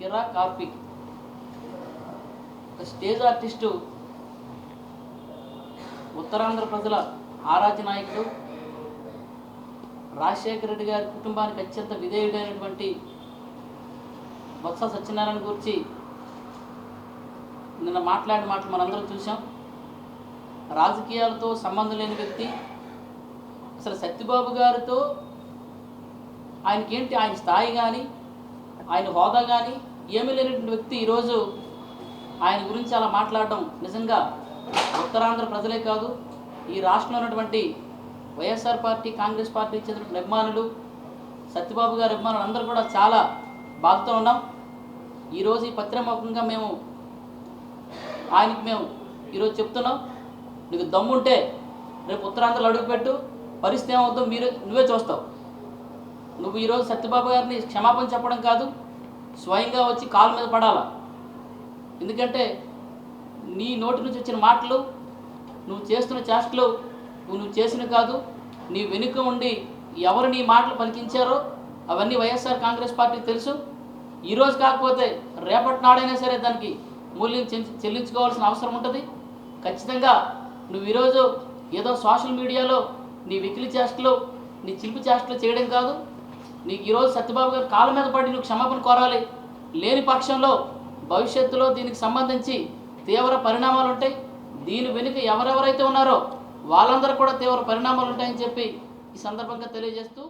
కిరా కార్తిక్ ఒక stage artist, Uttarandhra ప్రజల ఆరాధ్య నాయకుడు, రాజశేఖర రెడ్డి గారి కుటుంబానికి అత్యంత విధేయుడైనటువంటి బొత్స సత్యనారాయణ గురించి నిన్న మాట్లాడిన మాటలు మనందరం చూసాం. రాజకీయాలతో సంబంధం లేని వ్యక్తి, అసలు సత్యబాబు గారితో ఆయనకేంటి, ఆయన స్థాయి కానీ ఆయన హోదా కానీ ఏమీ లేనటువంటి వ్యక్తి ఈరోజు ఆయన గురించి అలా మాట్లాడడం నిజంగా ఉత్తరాంధ్ర ప్రజలే కాదు, ఈ రాష్ట్రంలో ఉన్నటువంటి వైఎస్ఆర్ పార్టీ, కాంగ్రెస్ పార్టీకి చెందిన అభిమానులు, సత్యబాబు గారి అభిమానులు అందరూ కూడా చాలా బాధతో ఉన్నాం. ఈరోజు ఈ పత్రికాముఖంగా ఆయనకి ఈరోజు చెప్తున్నాం, నీకు దమ్ముంటే రేపు ఉత్తరాంధ్రలో అడుగుపెట్టు, పరిస్థితి ఏమవుతుందో నువ్వే చూస్తావు. నువ్వు ఈరోజు సత్యబాబు గారిని క్షమాపణ చెప్పడం కాదు, స్వయంగా వచ్చి కాలు మీద పడాలా. ఎందుకంటే నీ నోటి నుంచి వచ్చిన మాటలు, నువ్వు చేస్తున్న చేష్టలు నువ్వు చేసిన కాదు, నీ వెనుక ఉండి ఎవరు నీ మాటలు పలికించారో అవన్నీ వైఎస్ఆర్ కాంగ్రెస్ పార్టీకి తెలుసు. ఈరోజు కాకపోతే రేపటి నాడైనా సరే దానికి మూల్యం చెల్లించుకోవాల్సిన అవసరం ఉంటుంది. ఖచ్చితంగా నువ్వు ఈరోజు ఏదో సోషల్ మీడియాలో నీ వెకిలి చేష్టలు, నీ చిలిపి చేష్టలు చేయడం కాదు, నీకు ఈరోజు సత్యబాబు గారు కాళ్ళ మీద పడి నువ్వు క్షమాపణ కోరాలి. లేని పక్షంలో భవిష్యత్తులో దీనికి సంబంధించి తీవ్ర పరిణామాలు ఉంటాయి. దీని వెనుక ఎవరెవరైతే ఉన్నారో వాళ్ళందరూ కూడా తీవ్ర పరిణామాలు ఉంటాయని చెప్పి ఈ సందర్భంగా తెలియజేస్తూ